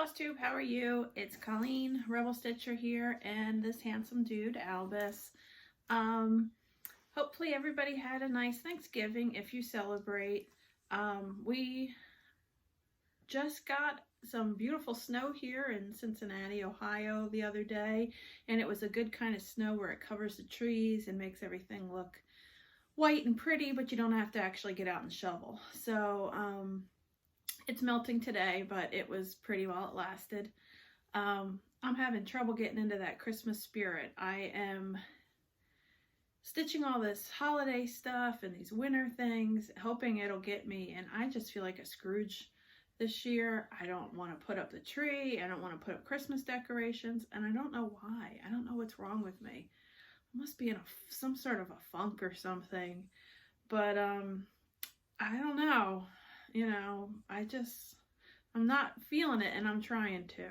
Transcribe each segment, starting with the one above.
FlossTube, how are you? It's Colleen, Rebel Stitcher here, and this handsome dude, Albus. Hopefully everybody had a nice Thanksgiving if you celebrate. We just got some beautiful snow here in Cincinnati, Ohio the other day, and it was a good kind of snow where it covers the trees and makes everything look white and pretty, but you don't have to actually get out and shovel. So, it's melting today, but it was pretty while it lasted. I'm having trouble getting into that Christmas spirit. I am stitching all this holiday stuff and these winter things, hoping it'll get me, and I just feel like a Scrooge this year. I don't want to put up the tree, I don't want to put up Christmas decorations, and I don't know why. I don't know what's wrong with me. I must be in some sort of a funk or something, but I don't know. You know, I'm not feeling it, and I'm trying to.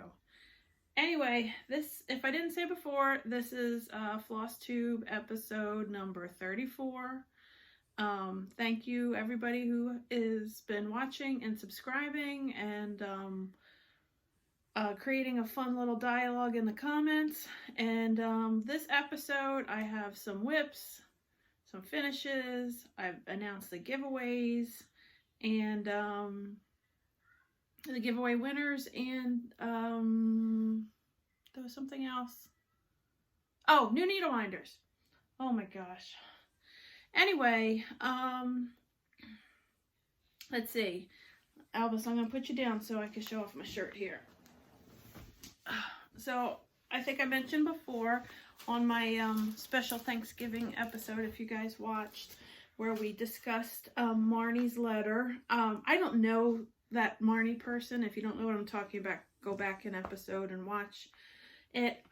Anyway, if I didn't say before, this is FlossTube episode number 34. Thank you everybody who has been watching and subscribing and creating a fun little dialogue in the comments. And this episode, I have some whips, some finishes, I've announced the giveaways, and the giveaway winners, and there was something else. Oh, new needle minders. Oh my gosh. Anyway, let's see. Albus, I'm gonna put you down so I can show off my shirt here. So I think I mentioned before on my special Thanksgiving episode, if you guys watched, where we discussed Marnie's letter. I don't know that Marnie person. If you don't know what I'm talking about, go back an episode and watch it.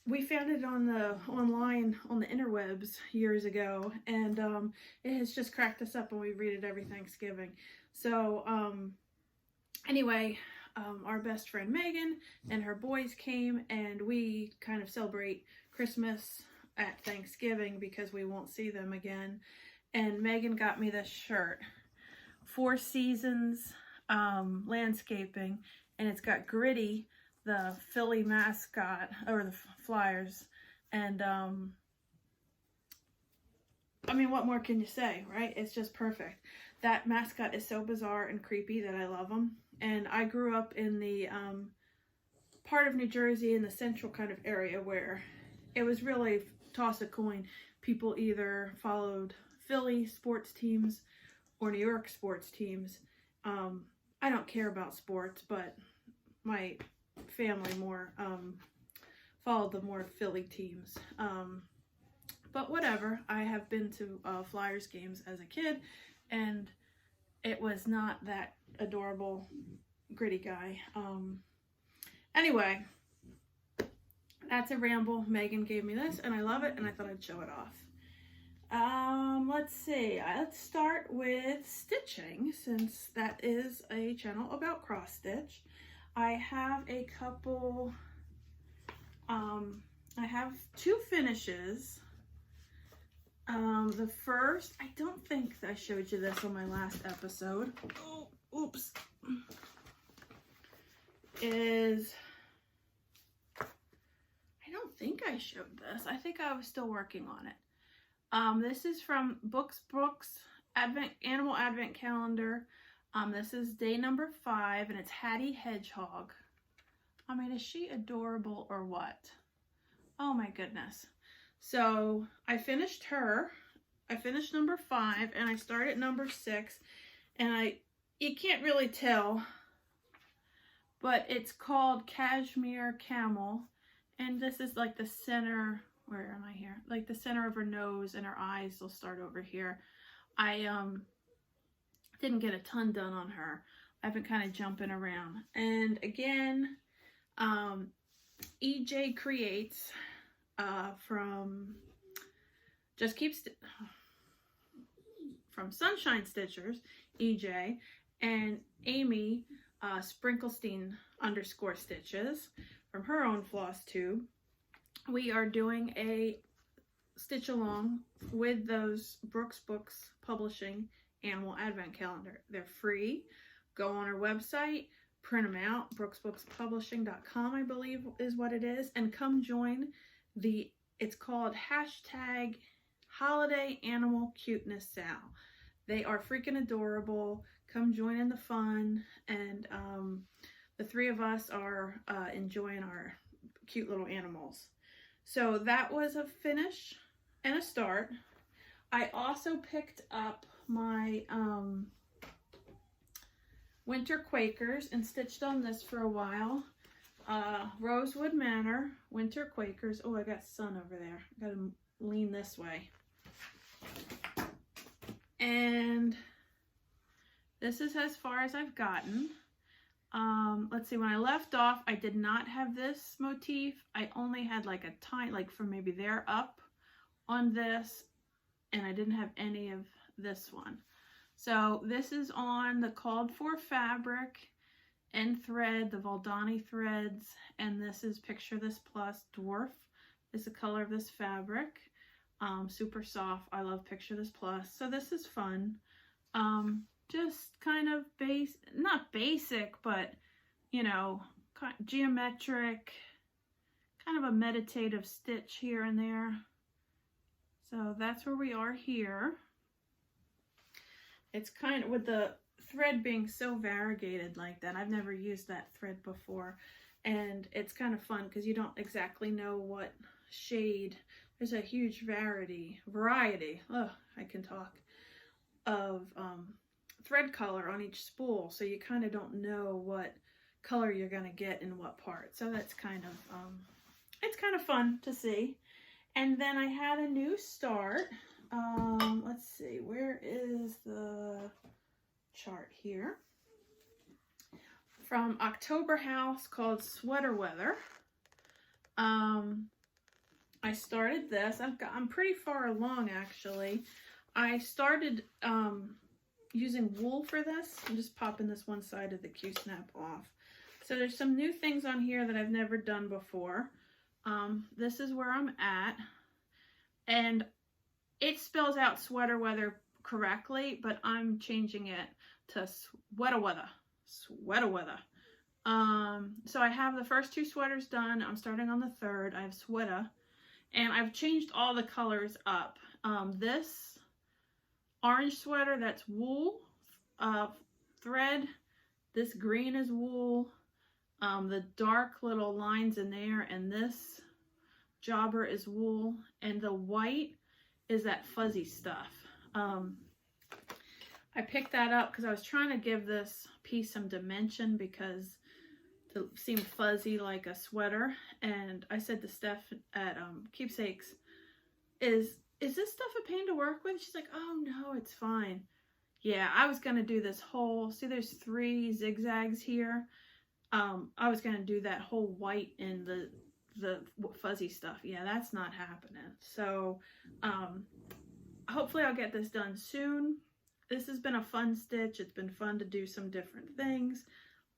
We found it online on the interwebs years ago, and it has just cracked us up, and we read it every Thanksgiving. So anyway, our best friend Megan and her boys came, and we kind of celebrate Christmas at Thanksgiving because we won't see them again. And Megan got me this shirt, Four Seasons Landscaping, and it's got Gritty, the Philly mascot, or the Flyers, and I mean, what more can you say, right? It's just perfect. That mascot is so bizarre and creepy that I love him. And I grew up in the part of New Jersey, in the central kind of area, where it was really toss a coin. People either followed Philly sports teams or New York sports teams. I don't care about sports, but my family more followed the more Philly teams. But whatever, I have been to Flyers games as a kid, and it was not that adorable Gritty guy. Anyway, that's a ramble. Megan gave me this, and I love it, and I thought I'd show it off. Let's see. Let's start with stitching, since that is a channel about cross stitch. I have a couple, I have two finishes. The first, I don't think I showed you this on my last episode. Oh, oops. I don't think I showed this. I think I was still working on it. This is from Brooks Animal Advent Calendar. This is day number 5, and it's Hattie Hedgehog. I mean, is she adorable or what? Oh my goodness. So I finished her. I finished number 5, and I started number 6, and you can't really tell, but it's called Cashmere Camel, and this is like the center. Where am I here? Like the center of her nose, and her eyes will start over here. I didn't get a ton done on her. I've been kind of jumping around. And again, EJ Creates from from Sunshine Stitchers, EJ, and Amy Sprinklestein _stitches from her own FlossTube. We are doing a stitch along with those Brooks Books Publishing Animal Advent Calendar. They're free. Go on our website, print them out. brooksbookspublishing.com, I believe is what it is. And come join the, it's called hashtag Holiday Animal Cuteness Sal. They are freaking adorable. Come join in the fun. And the three of us are enjoying our cute little animals. So that was a finish and a start. I also picked up my Winter Quakers and stitched on this for a while. Rosewood Manor, Winter Quakers. Oh, I got sun over there. I gotta lean this way. And this is as far as I've gotten. Let's see, when I left off, I did not have this motif. I only had like a tiny, like from maybe there up on this, and I didn't have any of this one. So this is on the called for fabric and thread, the Valdani threads, and this is Picture This Plus Dwarf is the color of this fabric. Super soft. I love Picture This Plus. So this is fun. Just kind of not basic, but you know, geometric, kind of a meditative stitch here and there. So that's where we are here. It's kind of, with the thread being so variegated like that, I've never used that thread before, and it's kind of fun because you don't exactly know what shade. There's a huge variety, oh, I can talk, of thread color on each spool, so you kind of don't know what color you're going to get in what part. So that's kind of, it's kind of fun to see. And then I had a new start. Let's see, where is the chart here? From October House called Sweater Weather. I started this. I'm pretty far along actually. I started using wool for this. I'm just popping this one side of the Q-snap off. So there's some new things on here that I've never done before. This is where I'm at, and it spells out Sweater Weather correctly, but I'm changing it to Sweater Weather. Sweater Weather. So I have the first two sweaters done. I'm starting on the third. I have sweater, and I've changed all the colors up. This orange sweater, that's wool thread. This green is wool. The dark little lines in there, and this jobber is wool, and the white is that fuzzy stuff. I picked that up because I was trying to give this piece some dimension because it seemed fuzzy like a sweater, and I said to Steph at Keepsakes, is this stuff a pain to work with? She's like, oh no, it's fine. Yeah, I was gonna do this whole, see there's 3 zigzags here. I was gonna do that whole white and the fuzzy stuff. Yeah, that's not happening. So hopefully I'll get this done soon. This has been a fun stitch. It's been fun to do some different things.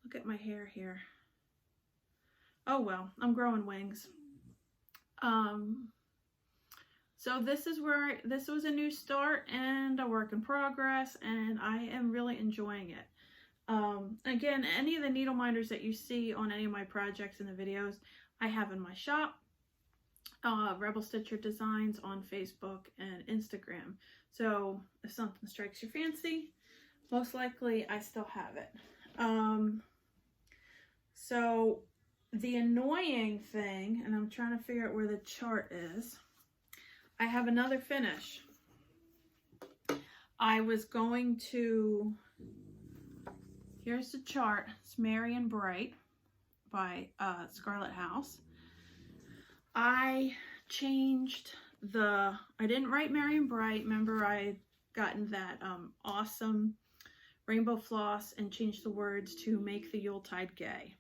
Look at my hair here. Oh well, I'm growing wings. So this is where this was a new start and a work in progress, and I am really enjoying it. Again, any of the needle minders that you see on any of my projects in the videos, I have in my shop. Rebel Stitcher Designs on Facebook and Instagram. So if something strikes your fancy, most likely I still have it. So the annoying thing, and I'm trying to figure out where the chart is, I have another finish. I was going to, here's the chart. It's Merry and Bright by Scarlet House. I changed I didn't write Merry and Bright. Remember, I gotten that awesome rainbow floss and changed the words to Make the Yuletide Gay.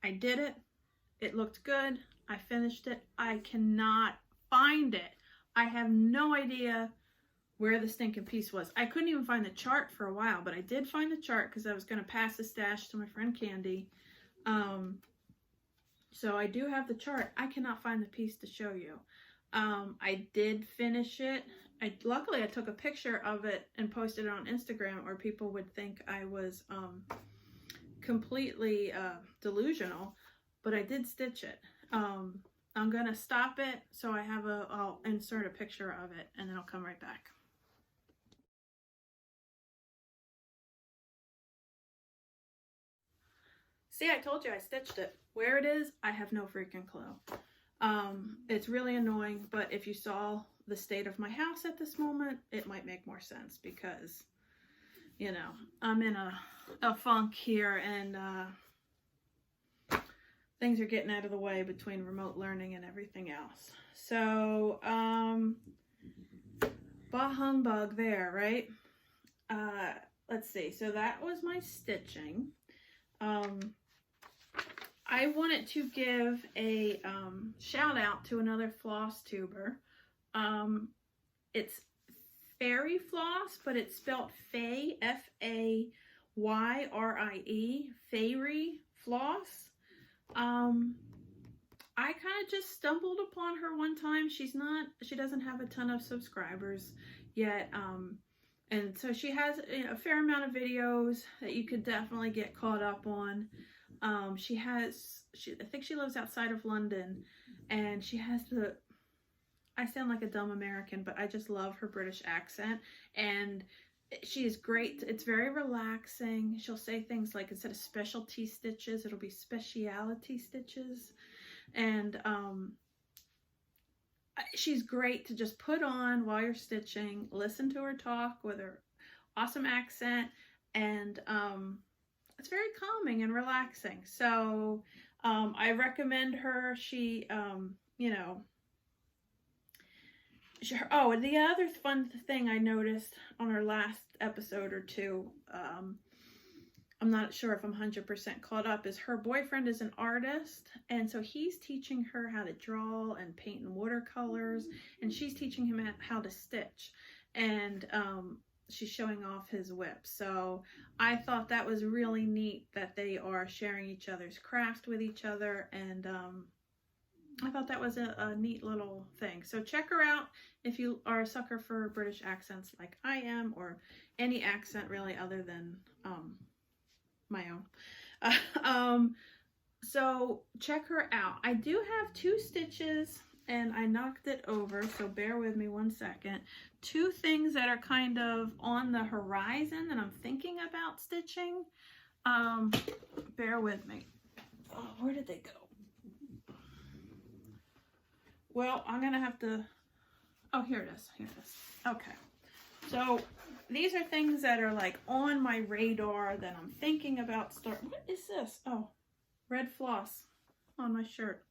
I did it. It looked good. I finished it. I cannot find it. I have no idea where the stinking piece was. I couldn't even find the chart for a while, but I did find the chart because I was going to pass the stash to my friend Candy. So I do have the chart. I cannot find the piece to show you. I did finish it. Luckily I took a picture of it and posted it on Instagram, or people would think I was completely delusional, but I did stitch it. I'm gonna stop it so I'll insert a picture of it and then I'll come right back. See, I told you I stitched it. Where it is, I have no freaking clue. It's really annoying, but if you saw the state of my house at this moment, it might make more sense because, you know, I'm in a funk here, and things are getting out of the way between remote learning and everything else. So, bah humbug there, right? Let's see. So that was my stitching. I wanted to give a shout out to another FlossTuber. It's Fayrie Floss, but it's spelled Fay, F-A-Y-R-I-E, Fayrie Floss. I kind of just stumbled upon her one time. She doesn't have a ton of subscribers yet. And so she has a fair amount of videos that you could definitely get caught up on. I think she lives outside of London, and she has I sound like a dumb American, but I just love her British accent, and she is great. It's very relaxing. She'll say things like, instead of specialty stitches, it'll be speciality stitches. And she's great to just put on while you're stitching, listen to her talk with her awesome accent, and it's very calming and relaxing. So I recommend her. She, you know, oh, and the other fun thing I noticed on her last episode or two, I'm not sure if I'm 100% caught up, is her boyfriend is an artist, and so he's teaching her how to draw and paint in watercolors, and she's teaching him how to stitch, and she's showing off his whip. So I thought that was really neat that they are sharing each other's craft with each other, and I thought that was a neat little thing. So check her out if you are a sucker for British accents like I am, or any accent really other than my own. So check her out. I do have 2 stitches, and I knocked it over, so bear with me one second. 2 things that are kind of on the horizon that I'm thinking about stitching. Bear with me. Oh, where did they go? Well, I'm gonna have to, oh, here it is, here it is. Okay, so these are things that are like on my radar that I'm thinking about starting. What is this? Oh, red floss on my shirt.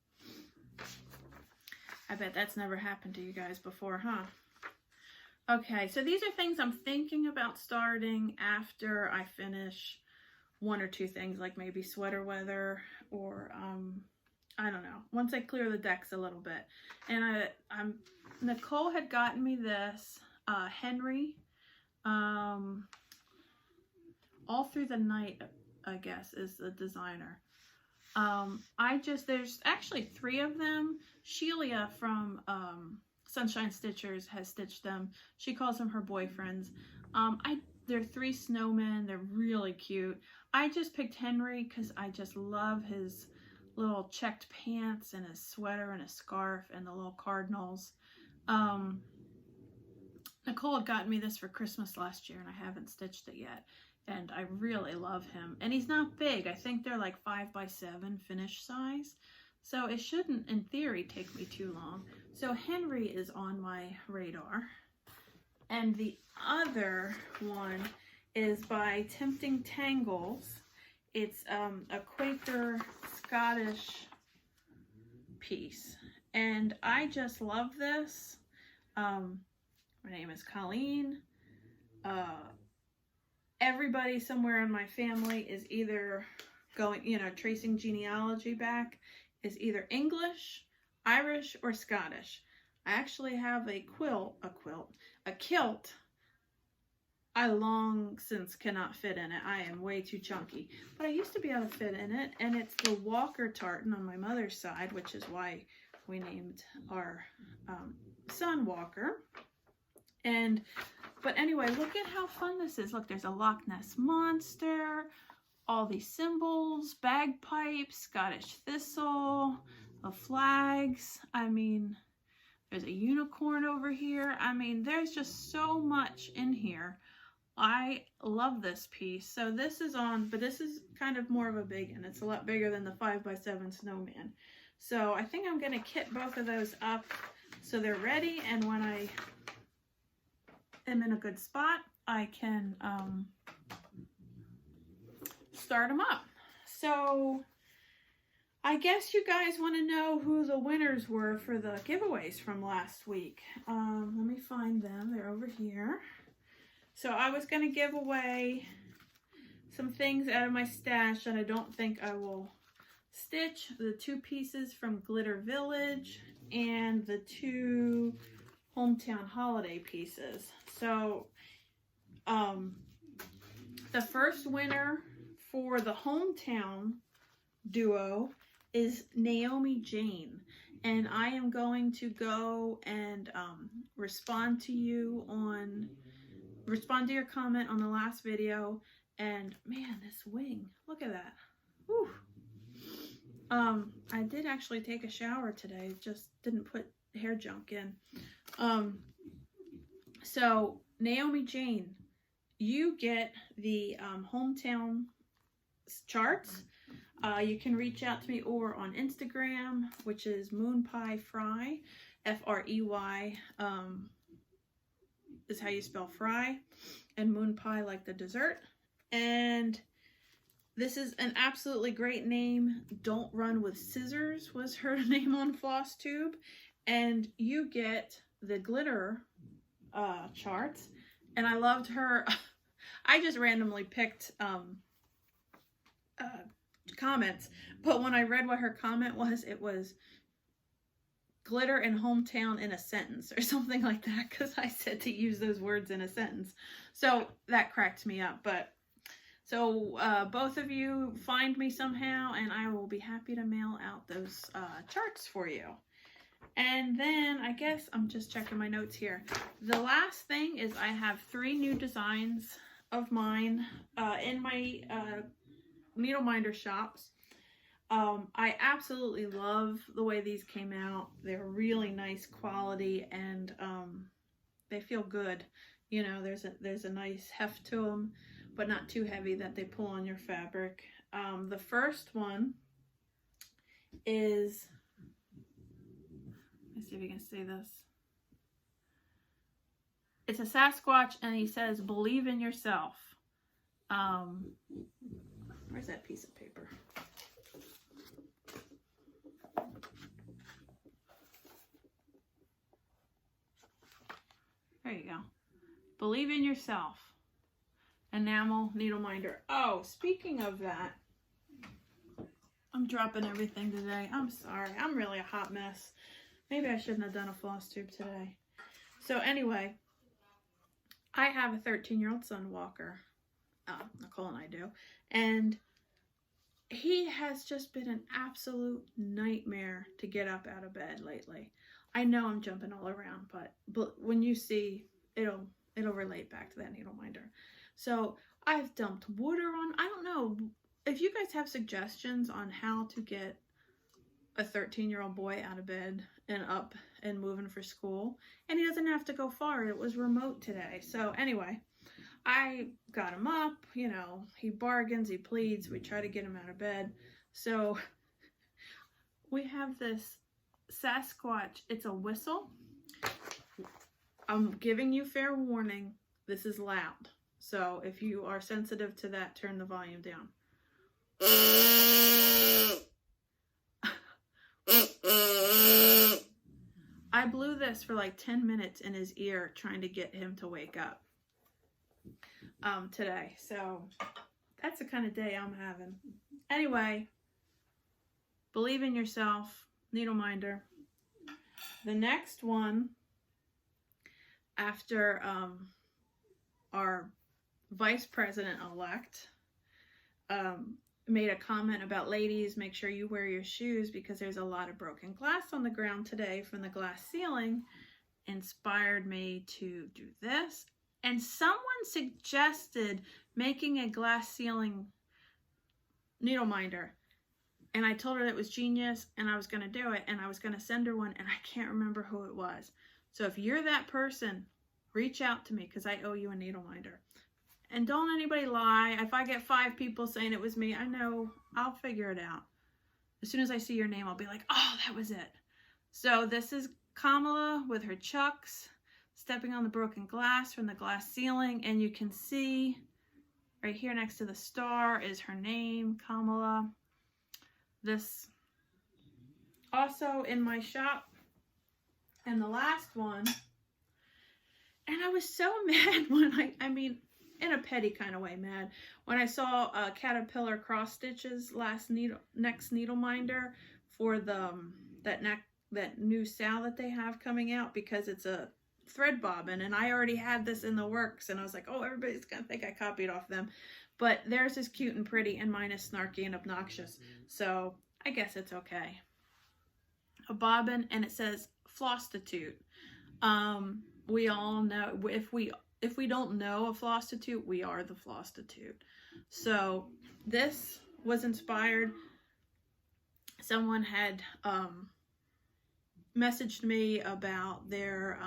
I bet that's never happened to you guys before, huh? Okay, so these are things I'm thinking about starting after I finish 1 or 2 things, like maybe sweater weather, or I don't know, once I clear the decks a little bit. And Nicole had gotten me this Henry, All Through the Night, I guess, is the designer. There's actually 3 of them. Sheila from Sunshine Stitchers has stitched them. She calls them her boyfriends. They're 3 snowmen. They're really cute. I just picked Henry because I just love his little checked pants and his sweater and his scarf and the little cardinals. Nicole had gotten me this for Christmas last year, and I haven't stitched it yet, and I really love him. And he's not big. I think they're like 5x7 finish size, so it shouldn't, in theory, take me too long. So Henry is on my radar. And the other one is by Tempting Tangles. It's a Quaker Scottish piece, and I just love this. Her name is Colleen. Everybody somewhere in my family is either going, tracing genealogy back, is either English, Irish, or Scottish. I actually have a kilt I long since cannot fit in it. I am way too chunky. But I used to be able to fit in it, and it's the Walker tartan on my mother's side, which is why we named our son Walker. But anyway, look at how fun this is. Look, there's a Loch Ness Monster, all these symbols, bagpipes, Scottish thistle, the flags. I mean, there's a unicorn over here. I mean, there's just so much in here. I love this piece. So this is on, but this is kind of more of a big one. It's a lot bigger than the 5x7 snowman. So I think I'm going to kit both of those up so they're ready. And when I am in a good spot, I can start them up. So I guess you guys want to know who the winners were for the giveaways from last week. Let me find them. They're over here. So I was going to give away some things out of my stash that I don't think I will stitch. The 2 pieces from Glitter Village and the 2 Hometown Holiday pieces. So the first winner for the Hometown duo is Naomi Jane. And I am going to go and respond to your comment on the last video. And man, this wing, look at that. Whew. I did actually take a shower today, just didn't put hair junk in. So Naomi Jane, you get the hometown charts. You can reach out to me or on Instagram, which is moonpiefry, F-R-E-Y, is how you spell fry, and moon pie like the dessert. And this is an absolutely great name. Don't Run with Scissors was her name on FlossTube. And you get the glitter charts. And I loved her. I just randomly picked comments. But when I read what her comment was, it was glitter and hometown in a sentence or something like that, because I said to use those words in a sentence. So that cracked me up. But so both of you find me somehow and I will be happy to mail out those charts for you. And then I guess I'm just checking my notes here. The last thing is I have 3 new designs of mine in my needle minder shops. I absolutely love the way these came out. They're really nice quality and they feel good. You know, there's a nice heft to them, but not too heavy that they pull on your fabric. The first one is, let's see if you can see this. It's a Sasquatch and he says, "Believe in yourself." Where's that piece of paper? There you go. Believe in yourself. Enamel needle minder. Oh, speaking of that, I'm dropping everything today. I'm sorry. I'm really a hot mess. Maybe I shouldn't have done a floss tube today. So anyway, I have a 13-year-old son, Walker. Nicole and I do. And he has just been an absolute nightmare to get up out of bed lately. I know I'm jumping all around, but when you see, it'll relate back to that needle minder. So I've dumped water on. I don't know if you guys have suggestions on how to get a 13-year-old boy out of bed and up and moving for school. And he doesn't have to go far. It was remote today. So anyway, I got him up, you know, he bargains, he pleads, we try to get him out of bed. So we have this Sasquatch, it's a whistle. I'm giving you fair warning, this is loud. So if you are sensitive to that, turn the volume down. I blew this for like 10 minutes in his ear trying to get him to wake up today. So that's the kind of day I'm having. Anyway, believe in yourself, needle minder. The next one, after our vice president-elect made a comment about, ladies, make sure you wear your shoes because there's a lot of broken glass on the ground today from the glass ceiling, inspired me to do this. And someone suggested making a glass ceiling needle minder. And I told her it was genius and I was going to do it and I was going to send her one and I can't remember who it was. So if you're that person, reach out to me because I owe you a needle minder. And don't anybody lie. If I get 5 people saying it was me, I know, I'll figure it out. As soon as I see your name, I'll be like, oh, that was it. So this is Kamala with her chucks, stepping on the broken glass from the glass ceiling. And you can see right here next to the star is her name, Kamala. This also in my shop. And the last one, and I was so mad when I mean, in a petty kind of way mad, when I saw Caterpillar cross stitches next needle minder for the that new sale that they have coming out, because it's a thread bobbin and I already had this in the works and I was like, oh, everybody's gonna think I copied off them, but theirs is cute and pretty and mine is snarky and obnoxious, so I guess it's okay. A bobbin, and it says FlossTube. We all know, if we don't know a FlossTube, we are the FlossTube. So this was inspired. Someone had messaged me about their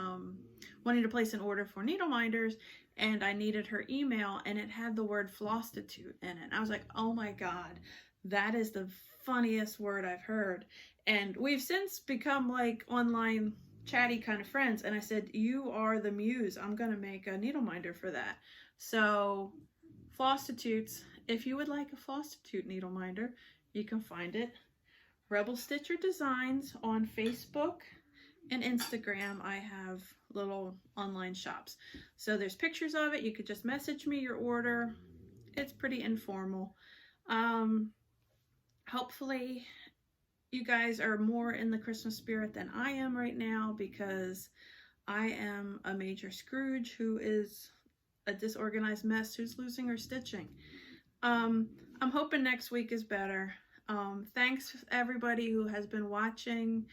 wanting to place an order for needle minders, and I needed her email, and it had the word FlossTube in it. I was like, oh my God, that is the funniest word I've heard. And we've since become like online chatty kind of friends, and I said, you are the muse, I'm gonna make a needle minder for that. So FlossTubes, if you would like a FlossTube needle minder, you can find it Rebel Stitcher Designs on Facebook and Instagram. I have little online shops, so there's pictures of it. You could just message me your order. It's pretty informal. Hopefully you guys are more in the Christmas spirit than I am right now, because I am a major Scrooge who is a disorganized mess who's losing her stitching. I'm hoping next week is better. Thanks everybody who has been watching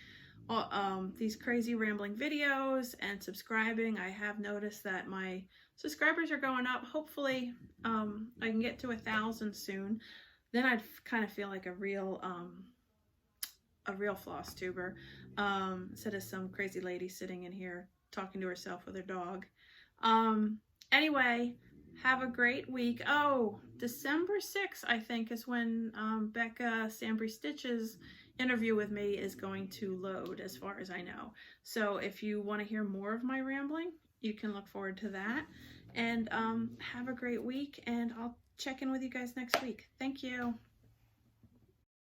these crazy rambling videos and subscribing. I have noticed that my subscribers are going up. Hopefully I can get to 1,000 soon. Then I'd kind of feel like a real Flosstuber, instead of some crazy lady sitting in here talking to herself with her dog. Anyway, have a great week. Oh, December 6th, I think, is when Becca Sambry Stitch's interview with me is going to load, as far as I know. So if you want to hear more of my rambling, you can look forward to that. And have a great week, and I'll check in with you guys next week. Thank you.